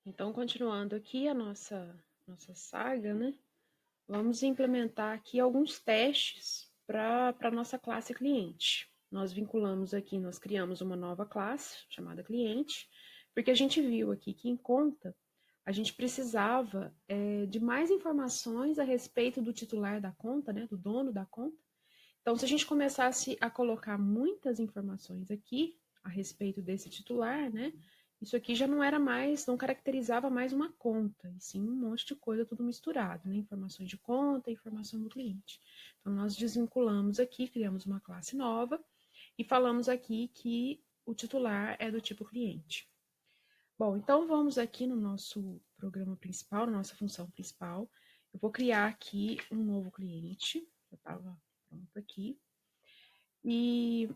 Então, continuando aqui a nossa saga, né? Vamos implementar aqui alguns testes para a nossa classe cliente. Nós vinculamos aqui, nós criamos uma nova classe chamada cliente, porque a gente viu aqui que em conta a gente precisava de mais informações a respeito do titular da conta, né, do dono da conta. Então, se a gente começasse a colocar muitas informações aqui a respeito desse titular, né, isso aqui já não era mais, não caracterizava mais uma conta, e sim um monte de coisa tudo misturado, né? Informações de conta, informação do cliente. Então, nós desvinculamos aqui, criamos uma classe nova e falamos aqui que o titular é do tipo cliente. Bom, então vamos aqui no nosso programa principal, na nossa função principal. Eu vou criar aqui um novo cliente, já estava pronto aqui. E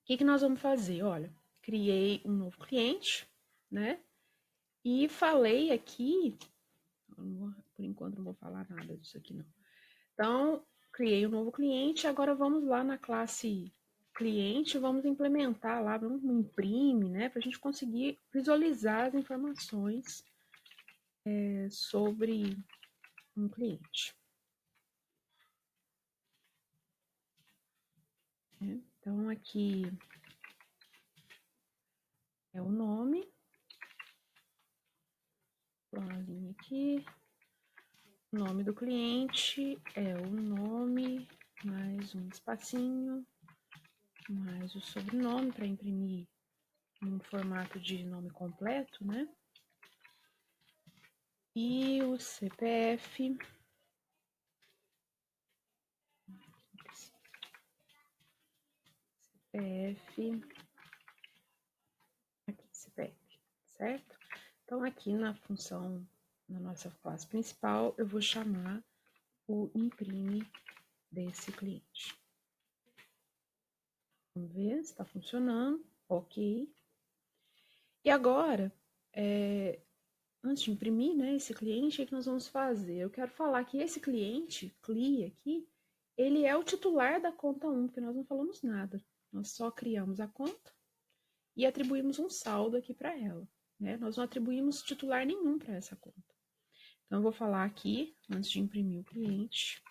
o que nós vamos fazer? Olha, criei um novo cliente, né? E falei aqui, por enquanto não vou falar nada disso aqui não. Então, criei um novo cliente, agora vamos lá na classe cliente, vamos implementar lá, vamos imprime, né, para a gente conseguir visualizar as informações sobre um cliente. Então, aqui é o nome, uma linha aqui, o nome do cliente é o nome, mais um espacinho, mais o sobrenome para imprimir um formato de nome completo, né? E o CPF. CPF. Aqui, CPF, certo? Então, aqui na função, na nossa classe principal, eu vou chamar o imprime desse cliente. Vamos ver se está funcionando. Ok. E agora, antes de imprimir, né, esse cliente, o que nós vamos fazer? Eu quero falar que esse cliente, CLI aqui, ele é o titular da conta 1, porque nós não falamos nada. Nós só criamos a conta e atribuímos um saldo aqui para ela. Né? Nós não atribuímos titular nenhum para essa conta. Então, eu vou falar aqui, antes de imprimir o cliente,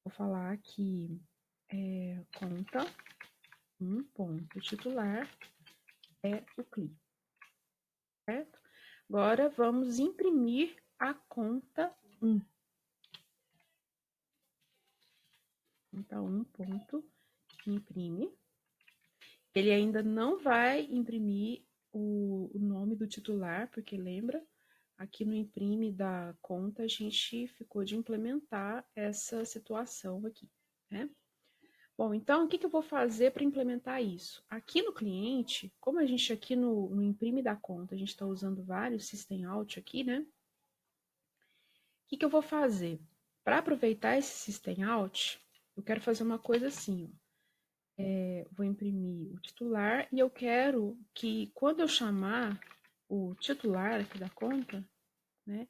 vou falar que conta 1 ponto titular é o CLI. Certo? Agora, vamos imprimir a conta 1. Conta 1 ponto imprime. Ele ainda não vai imprimir o nome do titular, porque lembra, aqui no imprime da conta a gente ficou de implementar essa situação aqui, né? Bom, então o que eu vou fazer para implementar isso? Aqui no cliente, como a gente aqui no imprime da conta, a gente está usando vários system out aqui, né? O que eu vou fazer? Para aproveitar esse system out, eu quero fazer uma coisa assim, ó. Vou imprimir o titular e eu quero que quando eu chamar o titular aqui da conta, né,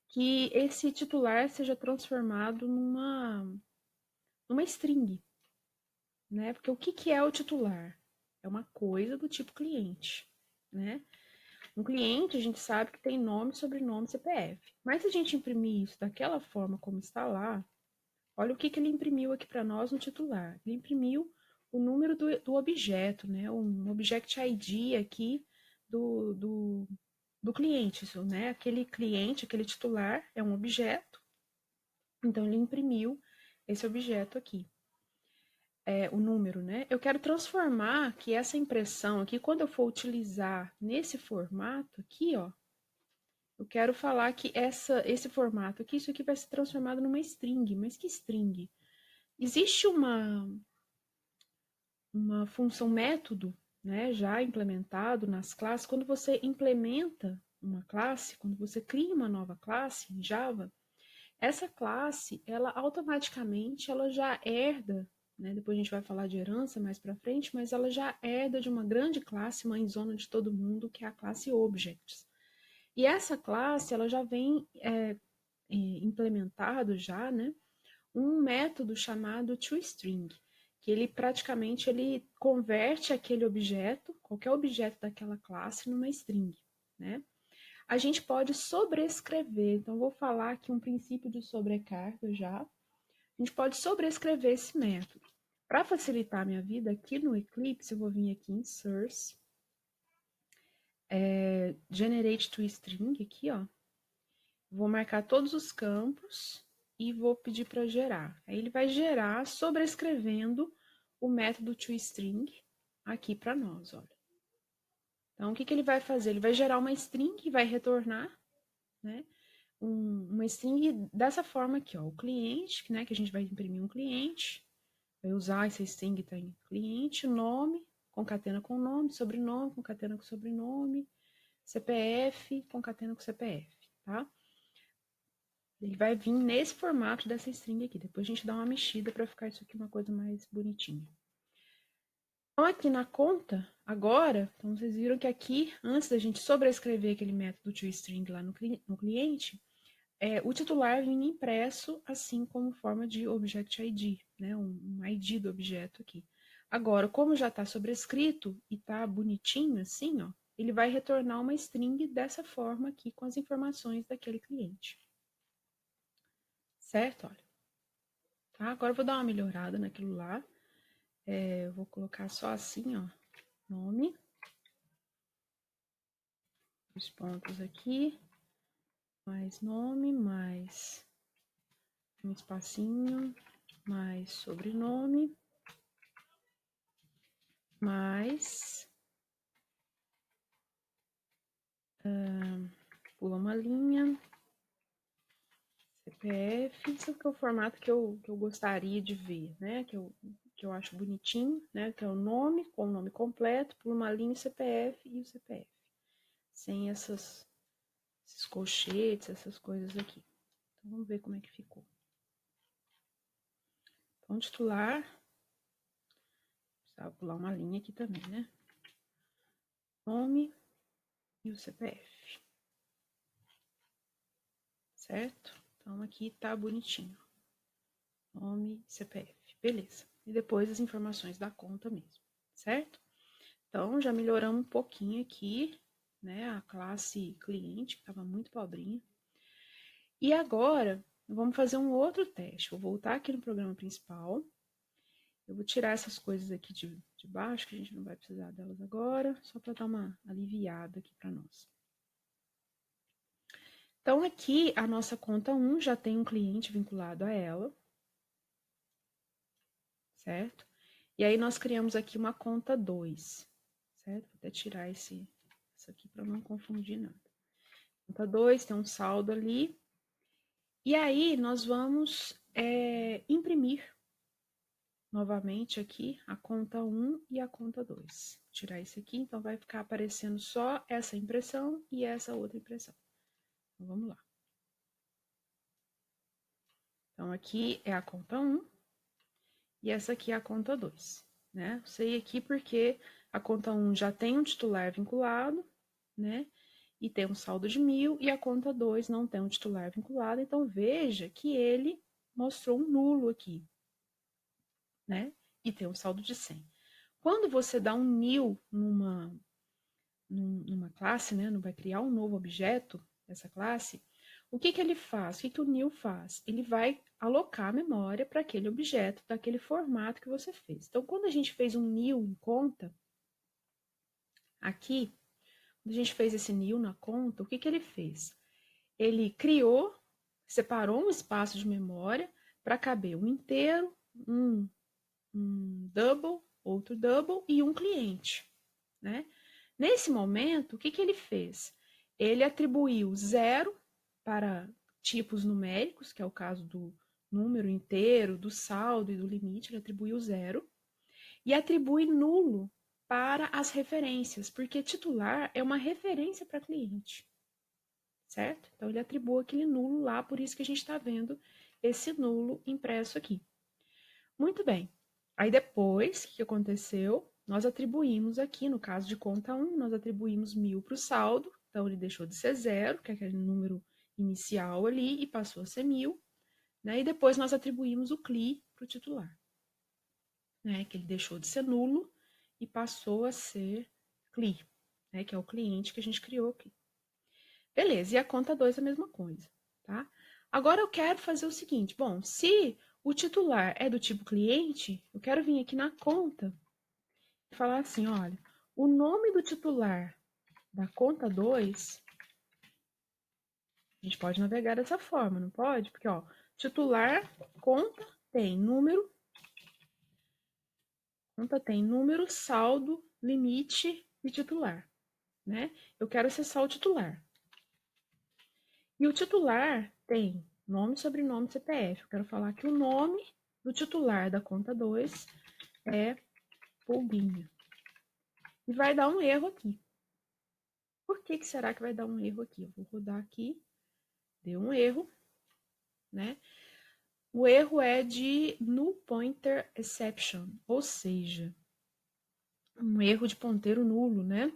que esse titular seja transformado numa string, né? Porque o que é o titular? É uma coisa do tipo cliente, né? Um cliente a gente sabe que tem nome, sobrenome, CPF. Mas se a gente imprimir isso daquela forma como está lá, olha o que ele imprimiu aqui para nós no titular. Ele imprimiu o número do objeto, né? Um Object ID aqui do cliente, isso, né? Aquele cliente, aquele titular é um objeto. Então, ele imprimiu esse objeto aqui. O número, né? Eu quero transformar que essa impressão aqui, quando eu for utilizar nesse formato aqui, ó, eu quero falar que esse formato aqui, isso aqui vai ser transformado numa string. Mas que string? Existe uma função método, né, já implementado nas classes. Quando você implementa uma classe, quando você cria uma nova classe em Java, essa classe, ela automaticamente, ela já herda, né, depois a gente vai falar de herança mais para frente, mas ela já herda de uma grande classe, mãezona de todo mundo, que é a classe Objects. E essa classe, ela já vem implementado já, né, um método chamado toString, que ele praticamente ele converte aquele objeto, qualquer objeto daquela classe, numa string. né? A gente pode sobrescrever, então vou falar aqui um princípio de sobrecarga já. A gente pode sobrescrever esse método. Para facilitar a minha vida, aqui no Eclipse, eu vou vir aqui em Source, Generate to String, aqui, ó. Vou marcar todos os campos e vou pedir para gerar. Aí ele vai gerar sobrescrevendo o método toString aqui para nós, olha. Então, o que ele vai fazer? Ele vai gerar uma string que vai retornar, né? Uma string dessa forma aqui, ó. O cliente, né? Que a gente vai imprimir um cliente, vai usar essa string tá em cliente, nome, concatena com nome, sobrenome, concatena com sobrenome, CPF, concatena com CPF, tá? Ele vai vir nesse formato dessa string aqui. Depois a gente dá uma mexida para ficar isso aqui uma coisa mais bonitinha. Então, aqui na conta, agora, então vocês viram que aqui, antes da gente sobrescrever aquele método toString lá no cliente, o titular vinha impresso assim como forma de Object ID, né? Um ID do objeto aqui. Agora, como já está sobrescrito e está bonitinho assim, ó, ele vai retornar uma string dessa forma aqui com as informações daquele cliente. Certo? Olha. Tá? Agora eu vou dar uma melhorada naquilo lá. Eu vou colocar só assim, ó, nome. Os pontos aqui. Mais nome, mais um espacinho, mais sobrenome, mais... pula uma linha. CPF, isso que é o formato que eu gostaria de ver, né? Que eu acho bonitinho, né? Que é o nome, com o nome completo, pula uma linha, CPF e o CPF. Sem esses colchetes, essas coisas aqui. Então, vamos ver como é que ficou. Então, titular. Precisava pular uma linha aqui também, né? Nome e o CPF. Certo? Então, aqui tá bonitinho. Nome, CPF. Beleza. E depois as informações da conta mesmo. Certo? Então, já melhoramos um pouquinho aqui, né? A classe cliente, que estava muito pobrinha. E agora, vamos fazer um outro teste. Vou voltar aqui no programa principal. Eu vou tirar essas coisas aqui de baixo, que a gente não vai precisar delas agora, só para dar uma aliviada aqui para nós. Então, aqui, a nossa conta 1 já tem um cliente vinculado a ela, certo? E aí, nós criamos aqui uma conta 2, certo? Vou até tirar isso aqui para não confundir nada. Conta 2, tem um saldo ali. E aí, nós vamos imprimir novamente aqui a conta 1 e a conta 2. Vou tirar isso aqui, então vai ficar aparecendo só essa impressão e essa outra impressão. Então, vamos lá. Então, aqui é a conta 1 e essa aqui é a conta 2, né? Eu sei aqui porque a conta 1 já tem um titular vinculado, né? E tem um saldo de 1.000 e a conta 2 não tem um titular vinculado, então veja que ele mostrou um nulo aqui, né? E tem um saldo de 100. Quando você dá um new numa classe, né? Não vai criar um novo objeto dessa classe, o que ele faz? O que o new faz? Ele vai alocar a memória para aquele objeto daquele formato que você fez. Então, quando a gente fez um new em conta, aqui, quando a gente fez esse new na conta, o que ele fez? Ele criou, separou um espaço de memória para caber um inteiro, um double, outro double e um cliente, né? Nesse momento, o que ele fez? Ele atribuiu 0 para tipos numéricos, que é o caso do número inteiro, do saldo e do limite, ele atribuiu 0, e atribui nulo para as referências, porque titular é uma referência para cliente, certo? Então, ele atribui aquele nulo lá, por isso que a gente está vendo esse nulo impresso aqui. Muito bem. Aí depois, o que aconteceu? Nós atribuímos aqui, no caso de conta 1, nós atribuímos 1.000 para o saldo, então ele deixou de ser 0, que é aquele número inicial ali, e passou a ser 1.000, né? E depois nós atribuímos o CLI para o titular, né? Que ele deixou de ser nulo e passou a ser CLI, né? Que é o cliente que a gente criou aqui. Beleza, e a conta 2 a mesma coisa, tá? Agora eu quero fazer o seguinte, bom, se o titular é do tipo cliente, eu quero vir aqui na conta e falar assim, olha, o nome do titular da conta 2, a gente pode navegar dessa forma, não pode? Porque, ó, titular, conta tem número, saldo, limite e titular, né? Eu quero acessar o titular. E o titular tem nome, sobrenome, CPF. Eu quero falar que o nome do titular da conta 2 é Pulguinha. E vai dar um erro aqui. Por que será que vai dar um erro aqui? Eu vou rodar aqui. Deu um erro, né? O erro é de null pointer exception, ou seja, um erro de ponteiro nulo, né?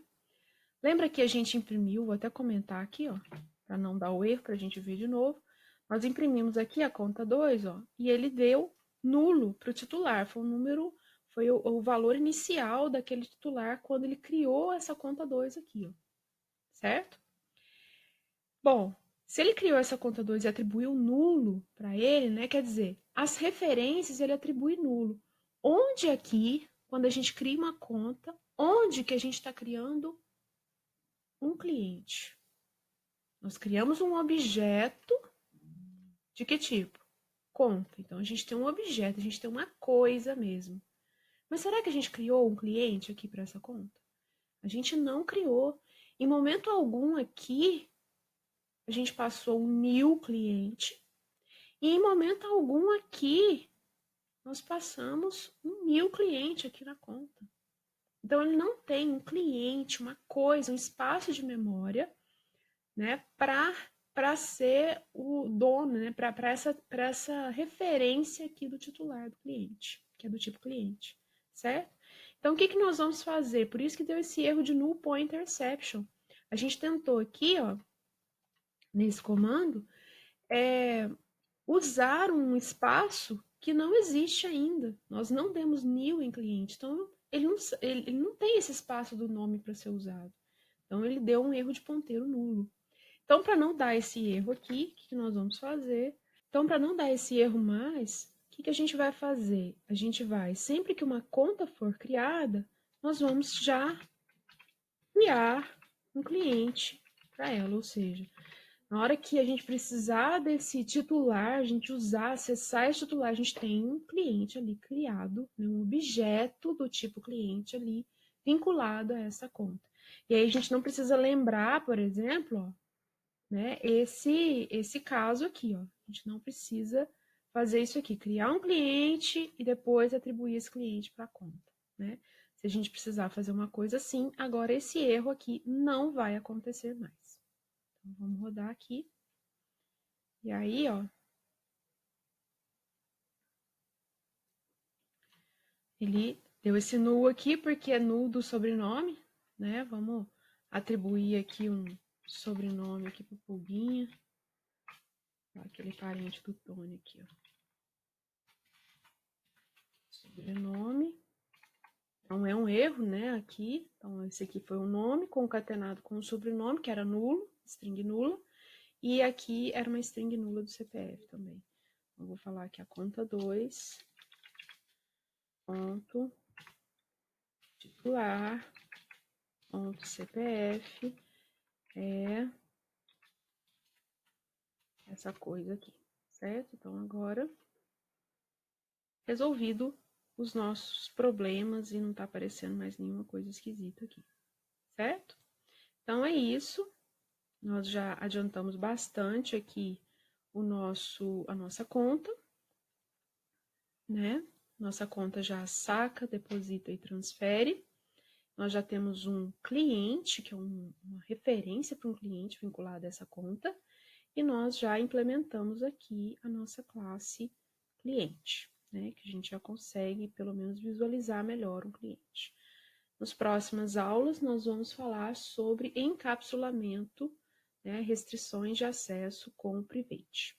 Lembra que a gente imprimiu, vou até comentar aqui, ó, para não dar o erro, para a gente ver de novo. Nós imprimimos aqui a conta 2, ó, e ele deu nulo para o titular. Foi o número, foi o valor inicial daquele titular quando ele criou essa conta 2 aqui, ó, certo? Bom, se ele criou essa conta 2 e atribuiu nulo para ele, né, quer dizer, as referências ele atribui nulo. Onde aqui, quando a gente cria uma conta, onde que a gente está criando um cliente? Nós criamos um objeto de que tipo? Conta. Então, a gente tem um objeto, a gente tem uma coisa mesmo. Mas será que a gente criou um cliente aqui para essa conta? A gente não criou. Em momento algum aqui, a gente passou um new cliente. E em momento algum aqui, nós passamos um new cliente aqui na conta. Então, ele não tem um cliente, uma coisa, um espaço de memória, né, para ser o dono, né, para essa referência aqui do titular do cliente, que é do tipo cliente, certo? Então, o que nós vamos fazer? Por isso que deu esse erro de null pointer exception. A gente tentou aqui, ó, nesse comando, usar um espaço que não existe ainda. Nós não temos new em cliente, então ele não tem esse espaço do nome para ser usado. Então, ele deu um erro de ponteiro nulo. Então, para não dar esse erro aqui, o que nós vamos fazer? Então, para não dar esse erro mais, o que a gente vai fazer? A gente vai, sempre que uma conta for criada, nós vamos já criar um cliente para ela, ou seja, na hora que a gente precisar desse titular, a gente usar, acessar esse titular, a gente tem um cliente ali criado, né, um objeto do tipo cliente ali vinculado a essa conta. E aí a gente não precisa lembrar, por exemplo, ó, né, esse caso aqui, ó. A gente não precisa fazer isso aqui, criar um cliente e depois atribuir esse cliente para a conta, né? Se a gente precisar fazer uma coisa assim, agora esse erro aqui não vai acontecer mais. Então, vamos rodar aqui. E aí, ó, ele deu esse null aqui porque é null do sobrenome, né? Vamos atribuir aqui um sobrenome aqui para o Pulguinha. Aquele parente do Tony aqui, ó. Sobrenome. Então, é um erro, né, aqui. Então, esse aqui foi o nome concatenado com o sobrenome, que era nulo, string nula. E aqui era uma string nula do CPF também. Então, vou falar aqui a conta 2, ponto, titular, ponto, CPF, é essa coisa aqui, certo? Então, agora, resolvido os nossos problemas e não tá aparecendo mais nenhuma coisa esquisita aqui, certo? Então, é isso. Nós já adiantamos bastante aqui a nossa conta, né? Nossa conta já saca, deposita e transfere. Nós já temos um cliente, que é uma referência para um cliente vinculado a essa conta, e nós já implementamos aqui a nossa classe cliente, né? Que a gente já consegue, pelo menos, visualizar melhor um cliente. Nas próximas aulas, nós vamos falar sobre encapsulamento, né, restrições de acesso com o Private.